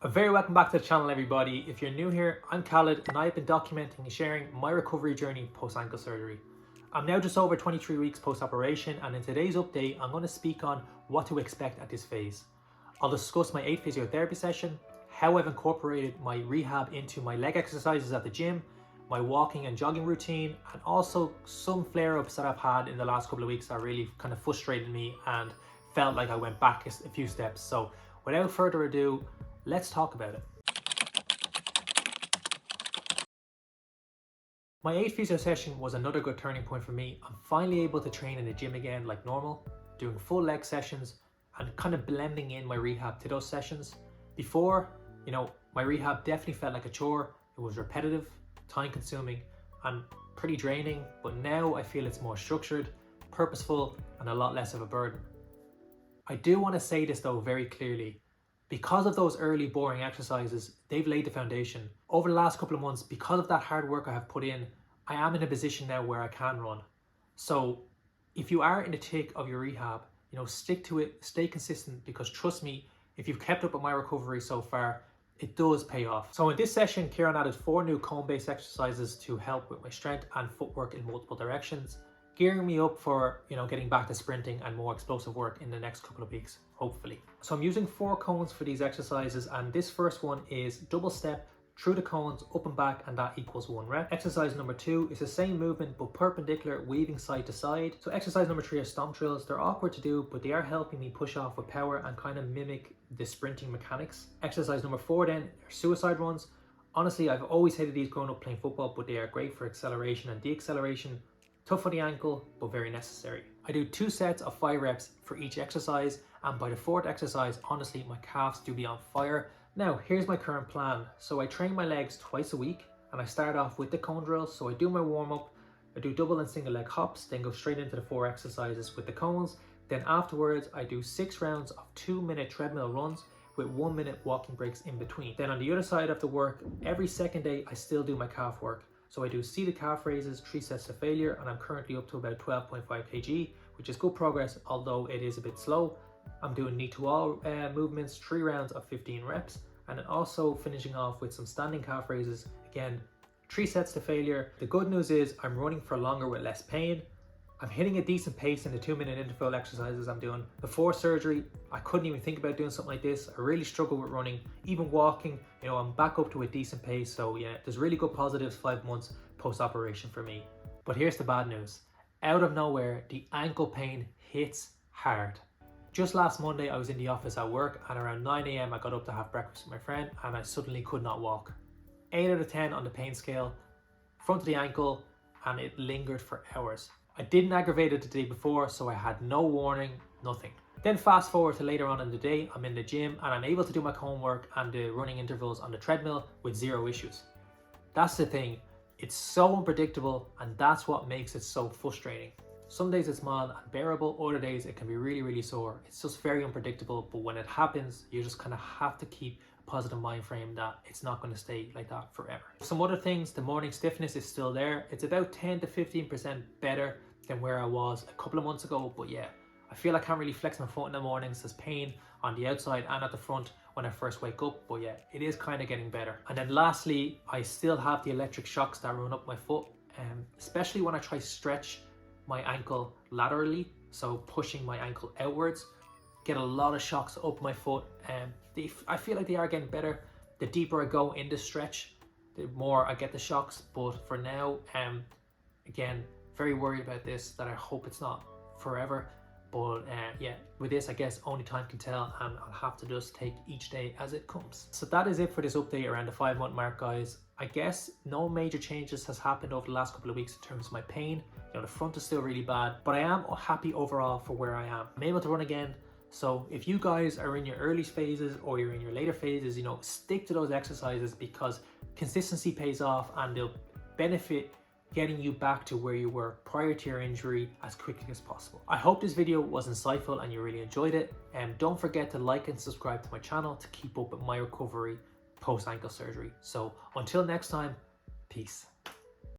Very welcome back to the channel, everybody. If you're new here, I'm Khaled and I've been documenting and sharing my recovery journey post ankle surgery. I'm now just over 23 weeks post operation, and in today's update I'm going to speak on what to expect at this phase. I'll discuss my 8th physiotherapy session, how I've incorporated my rehab into my leg exercises at the gym, my walking and jogging routine, and also some flare-ups that I've had in the last couple of weeks that really kind of frustrated me and felt like I went back a few steps. So without further ado, let's talk about it. My 8th physio session was another good turning point for me. I'm finally able to train in the gym again like normal, doing full leg sessions and kind of blending in my rehab to those sessions. Before, my rehab definitely felt like a chore. It was repetitive, time consuming and pretty draining, but now I feel it's more structured, purposeful and a lot less of a burden. I do want to say this though very clearly. Because of those early boring exercises, they've laid the foundation. Over the last couple of months, because of that hard work I have put in, I am in a position now where I can run. So if you are in the thick of your rehab, stick to it, stay consistent, because trust me, if you've kept up with my recovery so far, it does pay off. So in this session, Kieran added 4 new cone-based exercises to help with my strength and footwork in multiple directions, gearing me up for getting back to sprinting and more explosive work in the next couple of weeks, hopefully. So I'm using 4 cones for these exercises, and this first one is double step through the cones up and back, and that equals 1 rep. Exercise number 2 is the same movement but perpendicular, weaving side to side. So exercise number 3 are stomp drills. They're awkward to do, but they are helping me push off with power and kind of mimic the sprinting mechanics. Exercise number 4 then are suicide runs. Honestly, I've always hated these growing up playing football, but they are great for acceleration and deacceleration. Tough for the ankle, but very necessary. I do 2 sets of 5 reps for each exercise, and by the 4th exercise, honestly, my calves do be on fire. Now, here's my current plan. So I train my legs twice a week, and I start off with the cone drills. So I do my warm-up, I do double and single leg hops, then go straight into the 4 exercises with the cones. Then afterwards, I do 6 rounds of 2-minute treadmill runs with 1-minute walking breaks in between. Then on the other side of the work, every second day, I still do my calf work. So I do seated calf raises, 3 sets to failure, and I'm currently up to about 12.5 kg, which is good progress, although it is a bit slow. I'm doing knee to wall movements, 3 rounds of 15 reps, and then also finishing off with some standing calf raises, again, 3 sets to failure. The good news is I'm running for longer with less pain. I'm hitting a decent pace in the 2-minute interval exercises I'm doing. Before surgery, I couldn't even think about doing something like this. I really struggled with running, even walking. I'm back up to a decent pace. So yeah, there's really good positives 5 months post-operation for me. But here's the bad news. Out of nowhere, the ankle pain hits hard. Just last Monday, I was in the office at work, and around 9 a.m. I got up to have breakfast with my friend, and I suddenly could not walk. 8 out of 10 on the pain scale, front of the ankle, and it lingered for hours. I didn't aggravate it the day before, so I had no warning, nothing. Then fast forward to later on in the day, I'm in the gym and I'm able to do my cone work and the running intervals on the treadmill with 0 issues. That's the thing, it's so unpredictable, and that's what makes it so frustrating. Some days it's mild and bearable, other days it can be really, really sore. It's just very unpredictable, but when it happens, you just kind of have to keep a positive mind frame that it's not going to stay like that forever. Some other things, the morning stiffness is still there. It's about 10 to 15% better than where I was a couple of months ago, but yeah, I feel I can't really flex my foot in the mornings. There's pain on the outside and at the front when I first wake up, but yeah, it is kind of getting better. And then lastly, I still have the electric shocks that run up my foot, especially when I try stretch my ankle laterally, so pushing my ankle outwards, get a lot of shocks up my foot. I feel like they are getting better. The deeper I go in the stretch, the more I get the shocks, but for now, again, very worried about this, that I hope it's not forever. But yeah, with this, I guess only time can tell, and I'll have to just take each day as it comes. So that is it for this update around the 5-month mark, guys. I guess no major changes has happened over the last couple of weeks in terms of my pain. The front is still really bad, but I am happy overall for where I am. I'm able to run again. So if you guys are in your early phases or you're in your later phases, stick to those exercises, because consistency pays off and they'll benefit getting you back to where you were prior to your injury as quickly as possible. I hope this video was insightful and you really enjoyed it. And don't forget to like and subscribe to my channel to keep up with my recovery post ankle surgery. So until next time, peace.